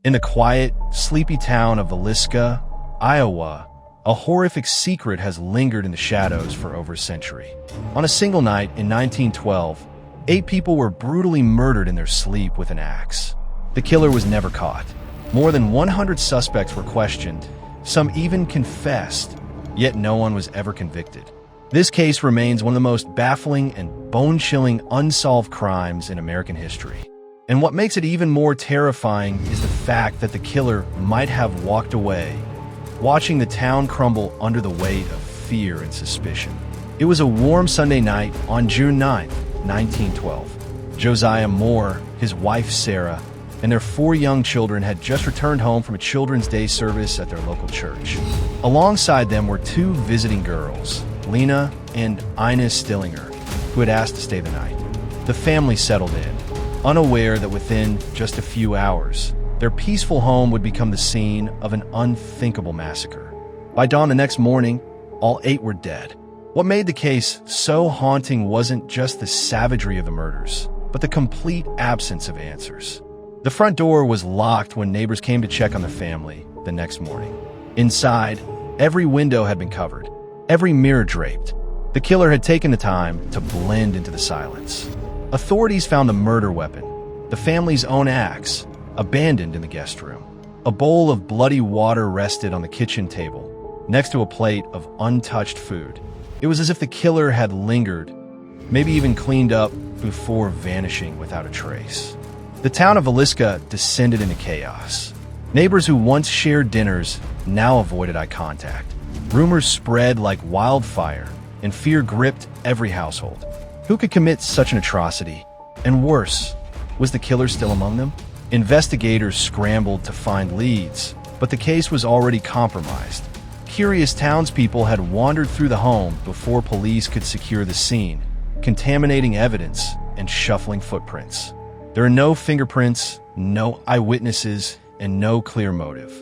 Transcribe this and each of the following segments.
In the quiet, sleepy town of Villisca, Iowa, a horrific secret has lingered in the shadows for over a century. On a single night in 1912, 8 people were brutally murdered in their sleep with an axe. The killer was never caught. More than 100 suspects were questioned, some even confessed, yet no one was ever convicted. This case remains one of the most baffling and bone-chilling unsolved crimes in American history. And what makes it even more terrifying is the fact that the killer might have walked away, watching the town crumble under the weight of fear and suspicion. It was a warm Sunday night on June 9, 1912. Josiah Moore, his wife Sarah, and their 4 young children had just returned home from a Children's Day service at their local church. Alongside them were 2 visiting girls, Lena and Ines Stillinger, who had asked to stay the night. The family settled in, unaware that within just a few hours, their peaceful home would become the scene of an unthinkable massacre. By dawn the next morning, all 8 were dead. What made the case so haunting wasn't just the savagery of the murders, but the complete absence of answers. The front door was locked when neighbors came to check on the family the next morning. Inside, every window had been covered, every mirror draped. The killer had taken the time to blend into the silence. Authorities found the murder weapon, the family's own axe, abandoned in the guest room. A bowl of bloody water rested on the kitchen table, next to a plate of untouched food. It was as if the killer had lingered, maybe even cleaned up before vanishing without a trace. The town of Villisca descended into chaos. Neighbors who once shared dinners now avoided eye contact. Rumors spread like wildfire, and fear gripped every household. Who could commit such an atrocity? And worse, was the killer still among them? Investigators scrambled to find leads, but the case was already compromised. Curious townspeople had wandered through the home before police could secure the scene, contaminating evidence and shuffling footprints. There are no fingerprints, no eyewitnesses, and no clear motive.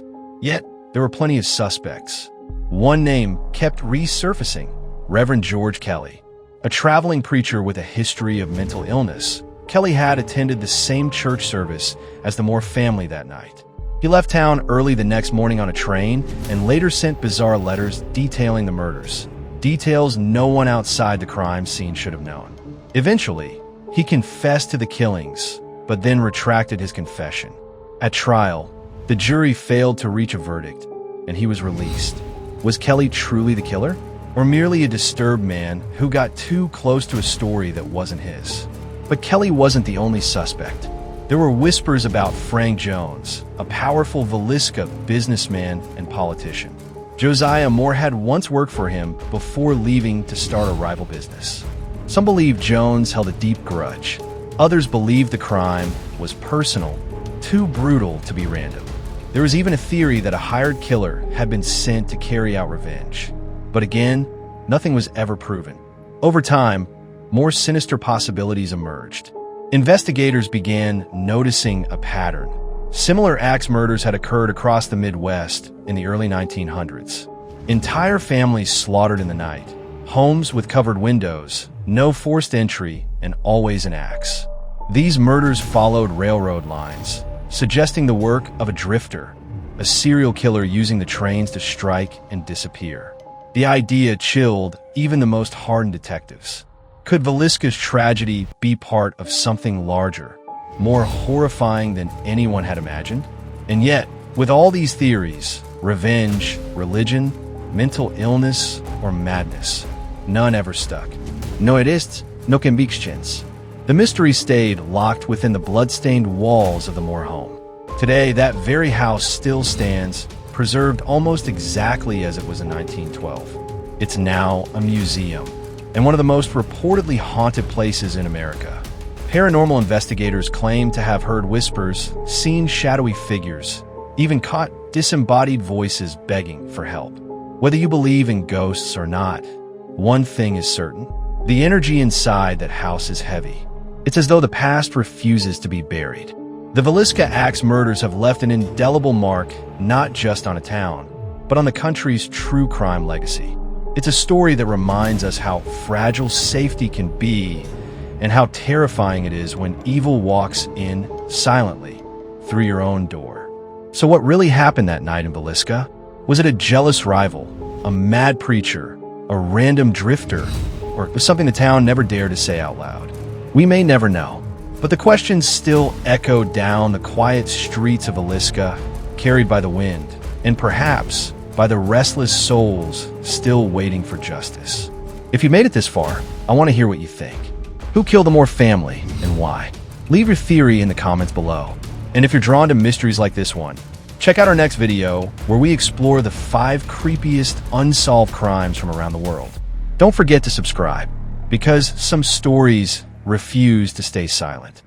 Yet, there were plenty of suspects. One name kept resurfacing: Reverend George Kelly. A traveling preacher with a history of mental illness, Kelly had attended the same church service as the Moore family that night. He left town early the next morning on a train and later sent bizarre letters detailing the murders, details no one outside the crime scene should have known. Eventually, he confessed to the killings, but then retracted his confession. At trial, the jury failed to reach a verdict, and he was released. Was Kelly truly the killer, or merely a disturbed man who got too close to a story that wasn't his? But Kelly wasn't the only suspect. There were whispers about Frank Jones, a powerful Villisca businessman and politician. Josiah Moore had once worked for him before leaving to start a rival business. Some believed Jones held a deep grudge. Others believed the crime was personal, too brutal to be random. There was even a theory that a hired killer had been sent to carry out revenge. But again, nothing was ever proven. Over time, more sinister possibilities emerged. Investigators began noticing a pattern. Similar axe murders had occurred across the Midwest in the early 1900s. Entire families slaughtered in the night, homes with covered windows, no forced entry, and always an axe. These murders followed railroad lines, suggesting the work of a drifter, a serial killer using the trains to strike and disappear. The idea chilled even the most hardened detectives. Could Villisca's tragedy be part of something larger, more horrifying than anyone had imagined? And yet, with all these theories, revenge, religion, mental illness, or madness, none ever stuck. No arrests, no convictions. The mystery stayed locked within the blood-stained walls of the Moore home. Today, that very house still stands, preserved almost exactly as it was in 1912. It's now a museum, and one of the most reportedly haunted places in America. Paranormal investigators claim to have heard whispers, seen shadowy figures, even caught disembodied voices begging for help. Whether you believe in ghosts or not, one thing is certain: the energy inside that house is heavy. It's as though the past refuses to be buried. The Villisca Axe Murders have left an indelible mark not just on a town, but on the country's true crime legacy. It's a story that reminds us how fragile safety can be and how terrifying it is when evil walks in silently through your own door. So what really happened that night in Villisca? Was it a jealous rival, a mad preacher, a random drifter, or was something the town never dared to say out loud? We may never know, but the questions still echo down the quiet streets of Villisca, carried by the wind, and perhaps by the restless souls still waiting for justice. If you made it this far, I want to hear what you think. Who killed the more family and why? Leave your theory in the comments below. And if you're drawn to mysteries like this one, check out our next video where we explore the 5 creepiest unsolved crimes from around the world. Don't forget to subscribe, because some stories refuse to stay silent.